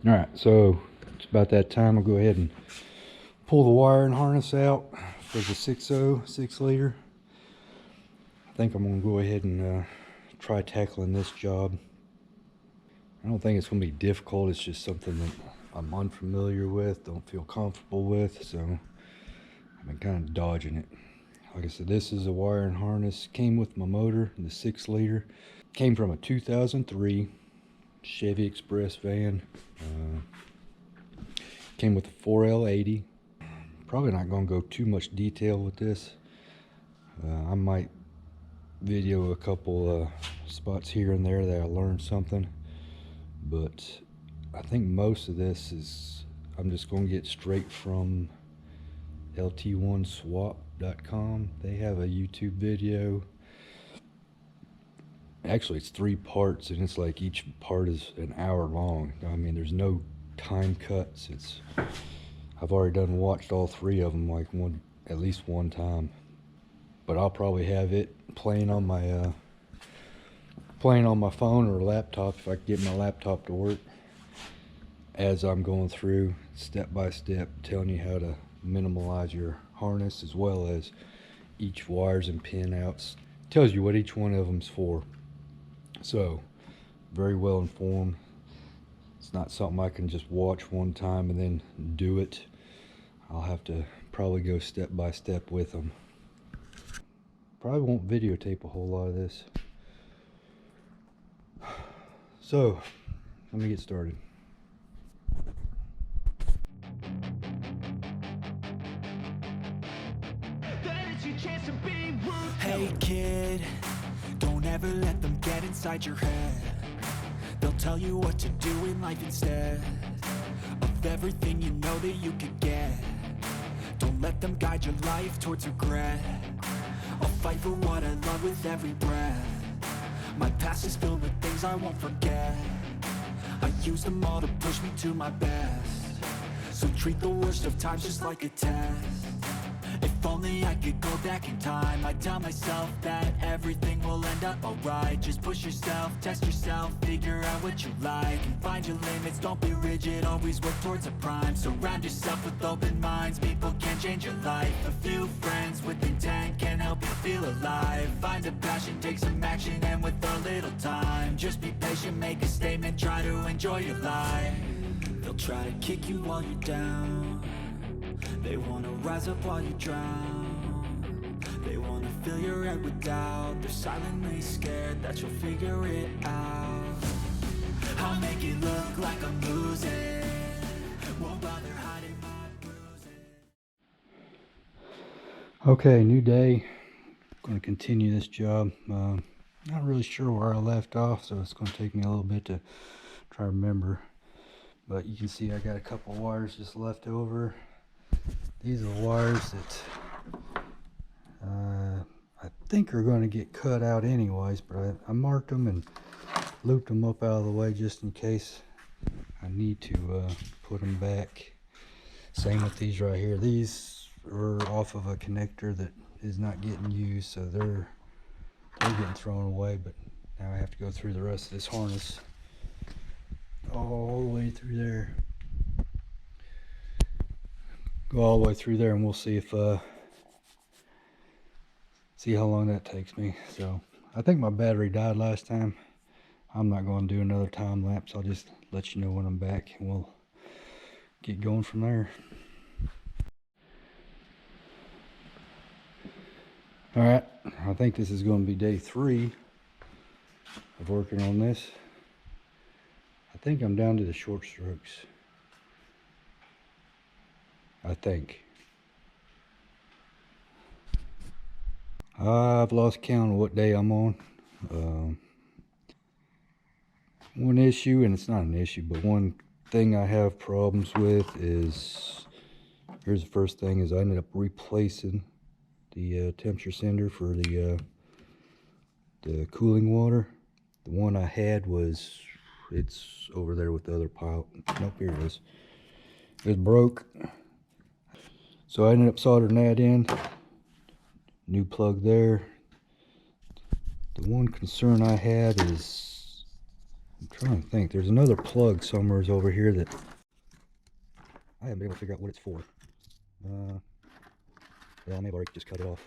All right, so it's about that time. I'll go ahead and pull the wire and harness out for the 6 liter. I think I'm gonna go ahead and try tackling this job. I don't think it's gonna be difficult. It's just something that I'm unfamiliar with, don't feel comfortable with, so I've been kind of dodging it. Like I said, this is a wire and harness. Came with my motor, the 6 liter. Came from a 2003 Chevy Express van. Came with a 4L80. Probably not going to go too much detail with this. I might video a couple spots here and there that I learned something, but I think most of this is I'm just going to get straight from lt1swap.com. They have a YouTube video. Actually, it's 3 parts, and it's like each part is an hour long. I mean, there's no time cuts. I've already watched all 3 of them like at least one time. But I'll probably have it playing on my phone or laptop if I can get my laptop to work, as I'm going through step by step, telling you how to minimize your harness, as well as each wires and pin outs. Tells you what each one of them's for. So, very well informed. It's not something I can just watch one time and then do it. I'll have to probably go step by step with them. Probably won't videotape a whole lot of this. So, let me get started. Hey kid, don't ever let them get inside your head. They'll tell you what to do in life instead of everything you know that you could get. Don't let them guide your life towards regret. I'll fight for what I love with every breath. My past is filled with things I won't forget. I use them all to push me to my best. So treat the worst of times just like a test. If only I could go back in time, I'd tell myself that everything will end up alright. Just push yourself, test yourself, figure out what you like, and find your limits, don't be rigid, always work towards a prime. Surround yourself with open minds, people can change your life. A few friends with intent can help you feel alive. Find a passion, take some action, and with a little time, just be patient, make a statement, try to enjoy your life. They'll try to kick you while you're down. They wanna rise up while you drown. They wanna fill your head with doubt. They're silently scared that you'll figure it out. I'll make it look like I'm losing. Won't bother hiding my bruises. Okay, new day. Going to continue this job. Not really sure where I left off, so it's going to take me a little bit to try to remember. But you can see I got a couple wires just left over. These are the wires that I think are going to get cut out anyways, but I marked them and looped them up out of the way just in case I need to put them back. Same with these right here. These are off of a connector that is not getting used, so they're getting thrown away, but now I have to go through the rest of this harness all the way through there. Go all the way through there, and we'll see if see how long that takes me. So I think my battery died last time. I'm not going to do another time lapse. I'll just let you know when I'm back, and we'll get going from there. All right, I think this is going to be day 3 of working on this. I think I'm down to the short strokes. I think. I've lost count of what day I'm on. One issue, and it's not an issue, but one thing I have problems with is, here's the first thing, is I ended up replacing the temperature sender for the cooling water. The one I had was, it's over there with the other pile. Nope, here it is. It broke. So I ended up soldering that in. New plug there. The one concern I had is I'm trying to think. There's another plug somewhere over here that I haven't been able to figure out what it's for. Yeah, maybe I already just cut it off.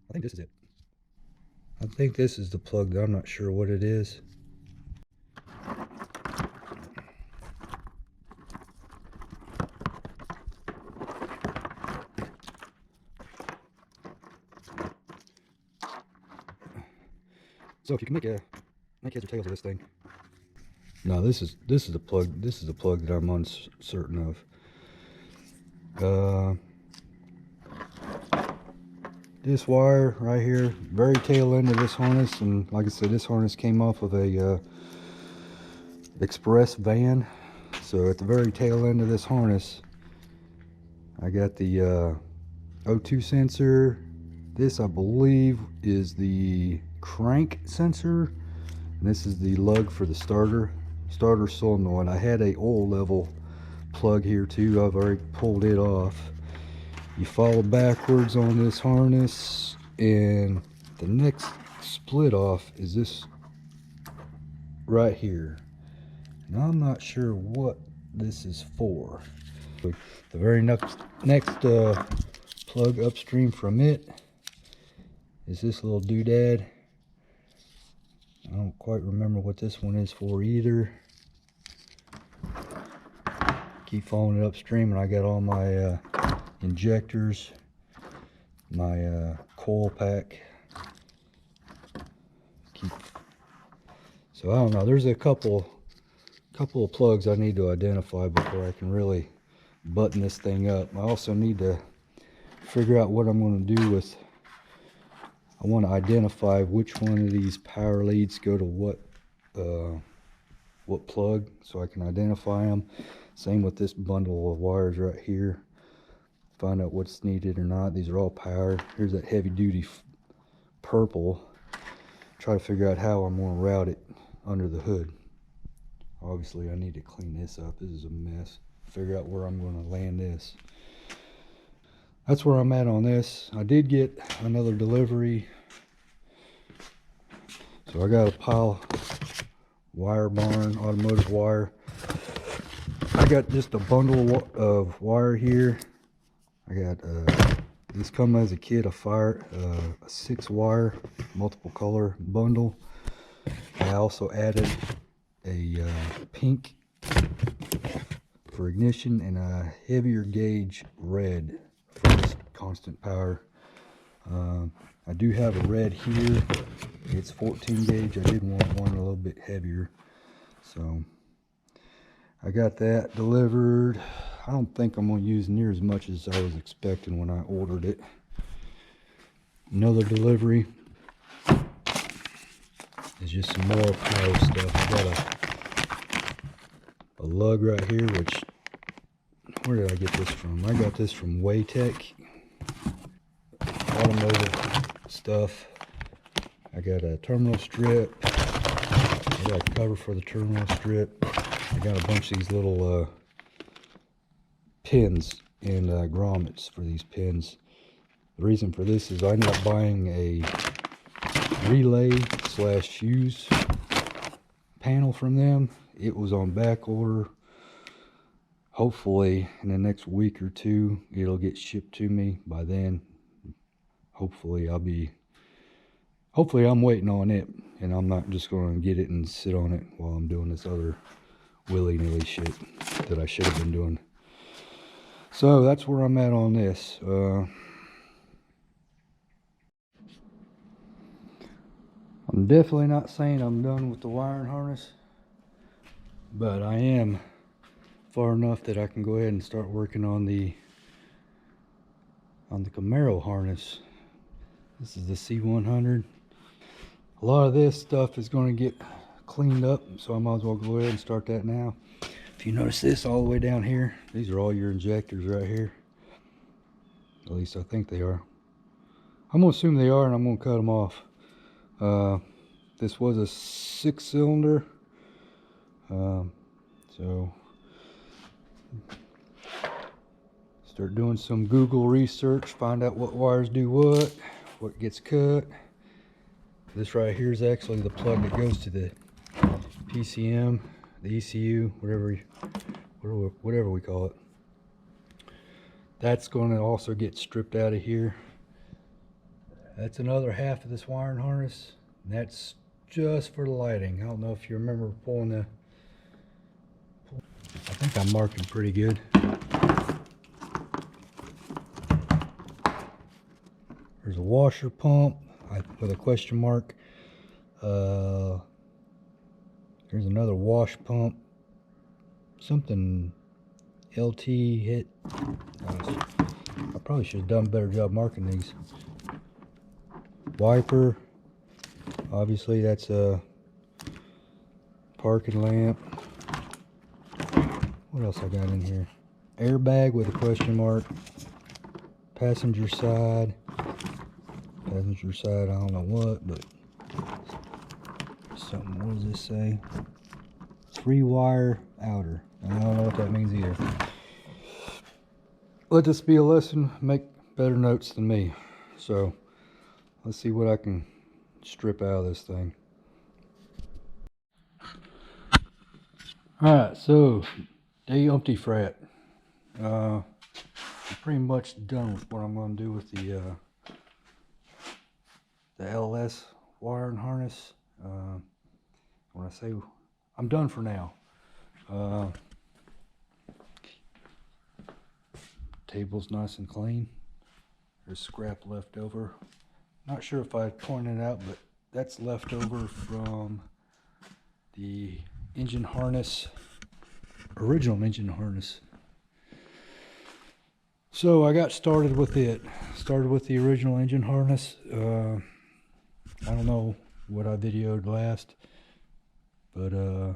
I think this is it. I think this is the plug, though I'm not sure what it is. So if you can make heads or tails of this thing. No, this is the plug. This is the plug that I'm uncertain of. This wire right here, very tail end of this harness, and like I said, this harness came off of a express van. So at the very tail end of this harness, I got the O2 sensor. This, I believe, is the crank sensor, and this is the lug for the starter solenoid. I had a oil level plug here too. I've already pulled it off. You follow backwards on this harness, and the next split off is this right here. Now I'm not sure what this is for. The very next plug upstream from it is this little doodad. I don't quite remember what this one is for either. Keep following it upstream, and I got all my injectors, my coil pack. So I don't know, there's a couple of plugs I need to identify before I can really button this thing up. I also need to figure out what I'm going to do with, I want to identify which one of these power leads go to what plug, so I can identify them. Same with this bundle of wires right here. Find out what's needed or not. These are all powered. Here's that heavy duty purple. Try to figure out how I'm going to route it under the hood. Obviously I need to clean this up. This is a mess. Figure out where I'm going to land this. That's where I'm at on this. I did get another delivery, so I got a pile wire barn, automotive wire. I got just a bundle of wire here. I got this come as a kit, a 6-wire multiple color bundle. I also added a pink for ignition and a heavier gauge red for this constant power. I do have a red here. It's 14 gauge. I did want one a little bit heavier, so I got that delivered. I don't think I'm going to use near as much as I was expecting when I ordered it. Another delivery is just some more power stuff. I got a lug right here, which, where did I get this from? I got this from Waytech. Automotive stuff. I got a terminal strip. I got a cover for the terminal strip. I got a bunch of these little pins and grommets for these pins. The reason for this is I ended up buying a relay / fuse panel from them. It was on back order. Hopefully in the next week or two it'll get shipped to me. By then, hopefully I'm waiting on it, and I'm not just going to get it and sit on it while I'm doing this other willy-nilly shit that I should have been doing. So that's where I'm at on this. I'm definitely not saying I'm done with the wiring harness, but I am far enough that I can go ahead and start working on the Camaro harness. This is the C100. A lot of this stuff is going to get cleaned up, so I might as well go ahead and start that now. If you notice this all the way down here, these are all your injectors right here. At least I think they are. I'm going to assume they are, and I'm going to cut them off. This was a 6-cylinder. So start doing some Google research, find out what wires do what gets cut. This right here is actually the plug that goes to the PCM, the ECU, whatever we call it. That's going to also get stripped out of here. That's another half of this wiring harness. That's just for the lighting. I don't know if you remember pulling the... I think I marked them pretty good. There's a washer pump with a question mark. There's another wash pump. Something LT hit. I probably should have done a better job marking these. Wiper. Obviously that's a parking lamp. What else I got in here? Airbag with a question mark. Passenger side. Passenger side, I don't know what, but something. What does this say? 3-wire outer. I don't know what that means either. Let this be a lesson. Make better notes than me. So let's see what I can strip out of this thing. Alright, so day empty frat. I'm pretty much done with what I'm going to do with the LS wire and harness. When I say I'm done for now. Table's nice and clean. There's scrap left over. Not sure if I pointed it out, but that's left over from the engine harness, original engine harness. So I got started with it. Started with the original engine harness. I don't know what I videoed last, but I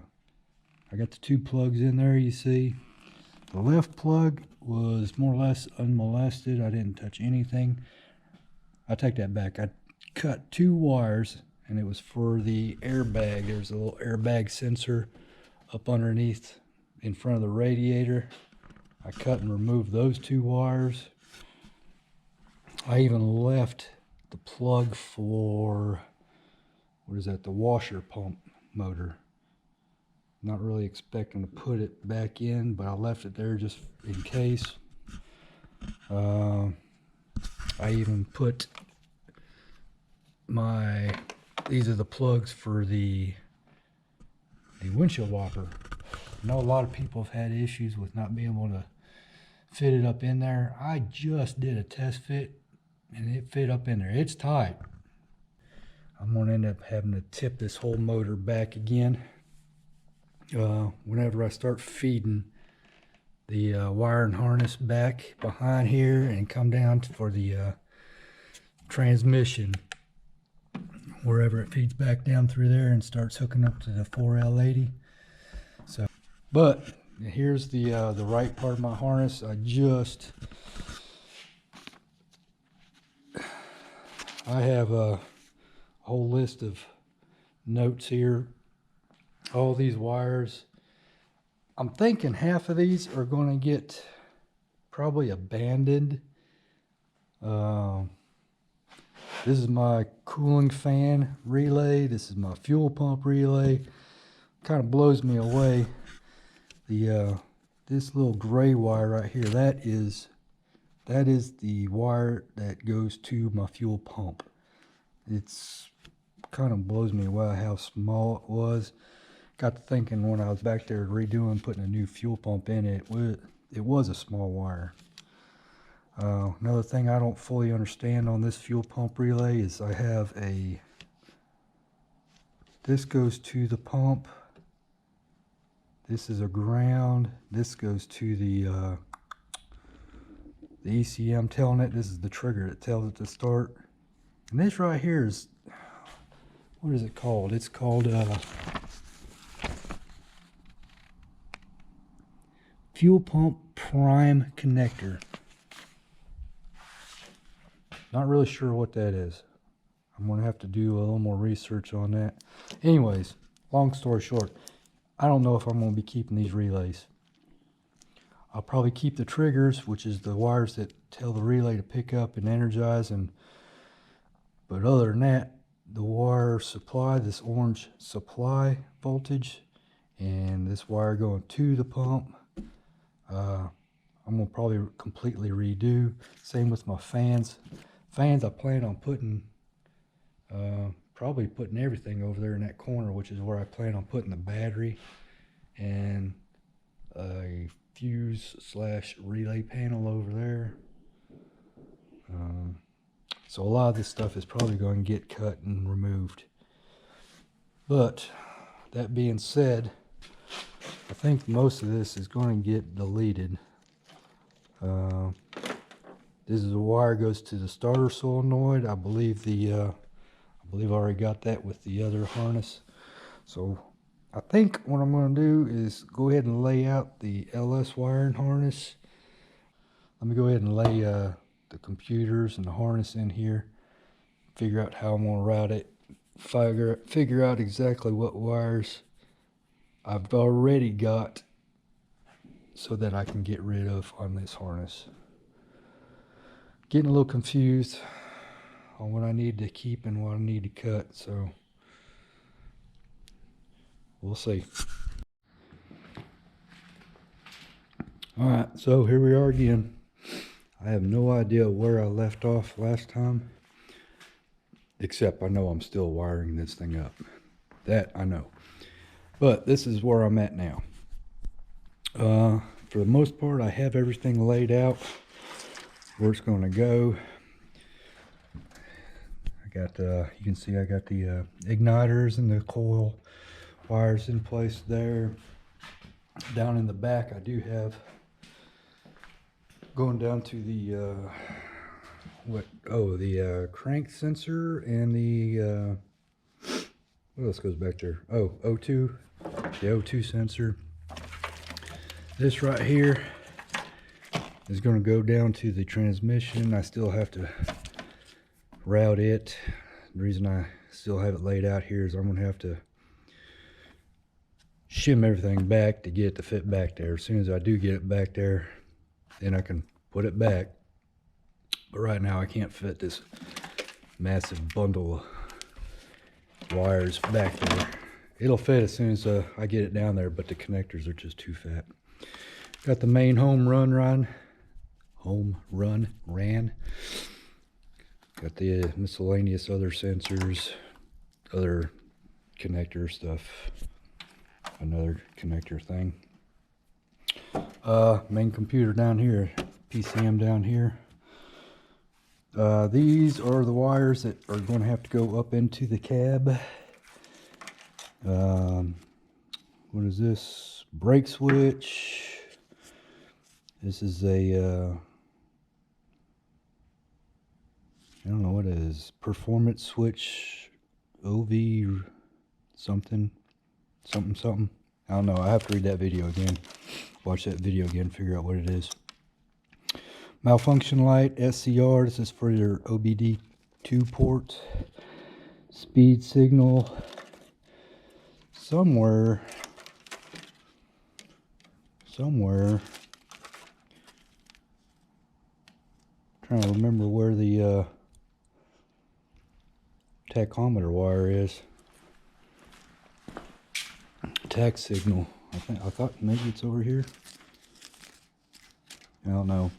got the 2 plugs in there, you see. The left plug was more or less unmolested. I didn't touch anything. I take that back. I cut 2 wires, and it was for the airbag. There's a little airbag sensor up underneath in front of the radiator. I cut and removed those 2 wires. I even left the plug for, what is that, the washer pump motor. Not really expecting to put it back in, but I left it there just in case. I even put these are the plugs for the windshield wiper. I know a lot of people have had issues with not being able to fit it up in there. I just did a test fit and it fit up in there. It's tight. I'm going to end up having to tip this whole motor back again whenever I start feeding the wire and harness back behind here and come down for the transmission, wherever it feeds back down through there and starts hooking up to the 4L80. So, but here's the right part of my harness. I have a whole list of notes here. All these wires, I'm thinking half of these are going to get probably abandoned. This is my cooling fan relay. This is my fuel pump relay. Kind of blows me away. This little gray wire right here, that is the wire that goes to my fuel pump. It's kind of blows me away how small it was. Got to thinking when I was back there redoing, putting a new fuel pump in it, it was a small wire. Another thing I don't fully understand on this fuel pump relay is I have this goes to the pump. This is a ground. This goes to the ECM telling it. This is the trigger that tells it to start. And this right here is, what is it called? It's called fuel pump prime connector. Not really sure what that is. I'm going to have to do a little more research on that. Anyways, long story short, I don't know if I'm going to be keeping these relays. I'll probably keep the triggers, which is the wires that tell the relay to pick up and energize. But other than that, the wire supply, this orange supply voltage, and this wire going to the pump. I'm gonna probably completely redo. Same with my fans. Fans, I plan on putting, probably putting everything over there in that corner, which is where I plan on putting the battery and a fuse slash relay panel over there. So a lot of this stuff is probably going to get cut and removed. But that being said, I think most of this is going to get deleted. This is a wire goes to the starter solenoid. I believe I already got that with the other harness. So I think what I'm going to do is go ahead and lay out the LS wiring harness. Let me go ahead and lay the computers and the harness in here. Figure out how I'm going to route it. Figure out exactly what wires I've already got so that I can get rid of on this harness. Getting a little confused on what I need to keep and what I need to cut, so we'll see. Alright, so here we are again. I have no idea where I left off last time, except I know I'm still wiring this thing up. That I know. But this is where I'm at now. For the most part, I have everything laid out where it's going to go. I got, you can see I got the igniters and the coil wires in place there. Down in the back, I do have going down to the the crank sensor and the what else goes back there? Oh, O2, the O2 sensor. This right here is going to go down to the transmission. I still have to route it. The reason I still have it laid out here is I'm going to have to shim everything back to get it to fit back there. As soon as I do get it back there, then I can put it back. But right now I can't fit this massive bundle of wires back there. It'll fit as soon as I get it down there, but the connectors are just too fat. Got the main home run ran. Got the miscellaneous other sensors, other connector stuff, another connector thing. Main computer down here, PCM down here. These are the wires that are going to have to go up into the cab. What is this? Brake switch. This is a I don't know what it is. Performance switch, OV something. I don't know. I have to read that video again. Watch that video again, figure out what it is. Malfunction light, SCR. This is for your OBD2 port. Speed signal. Somewhere. Trying to remember where the tachometer wire is. Tach signal. I thought maybe it's over here. I don't know.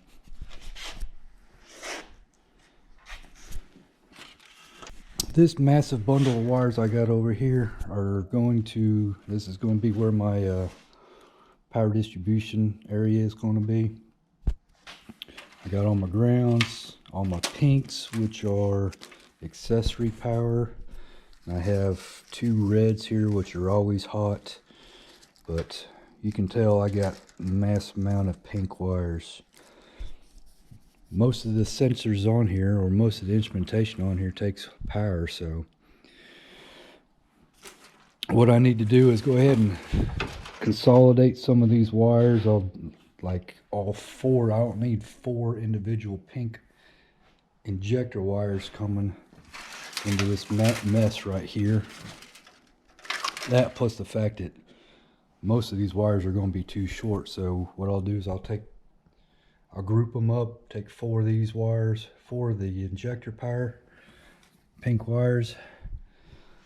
This massive bundle of wires I got over here are going to, this is going to be where my power distribution area is going to be. I got all my grounds, all my pinks, which are accessory power. And I have two reds here, which are always hot, but you can tell I got a mass amount of pink wires. Most of the sensors on here, or most of the instrumentation on here, takes power, so what I need to do is go ahead and consolidate some of these wires. Like all four. I don't need four individual pink injector wires coming into this mess right here. That plus the fact that most of these wires are going to be too short, so what I'll do is I'll group them up, take four of these wires, four of the injector power pink wires,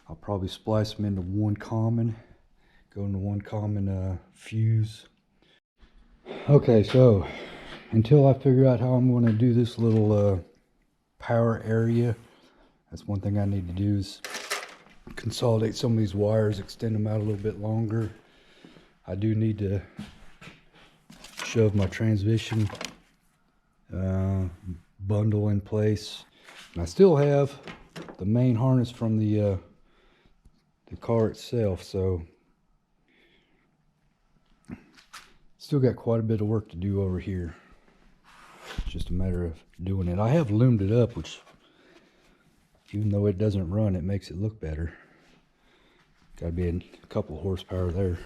I'll probably splice them into one common, go into one common fuse. Okay, so until I figure out how I'm going to do this little power area, that's one thing I need to do is consolidate some of these wires, extend them out a little bit longer. I do need to shove my transmission bundle in place, and I still have the main harness from the car itself, so still got quite a bit of work to do over here. It's just a matter of doing it. I have loomed it up, which even though it doesn't run, it makes it look better. Got to be a couple horsepower there.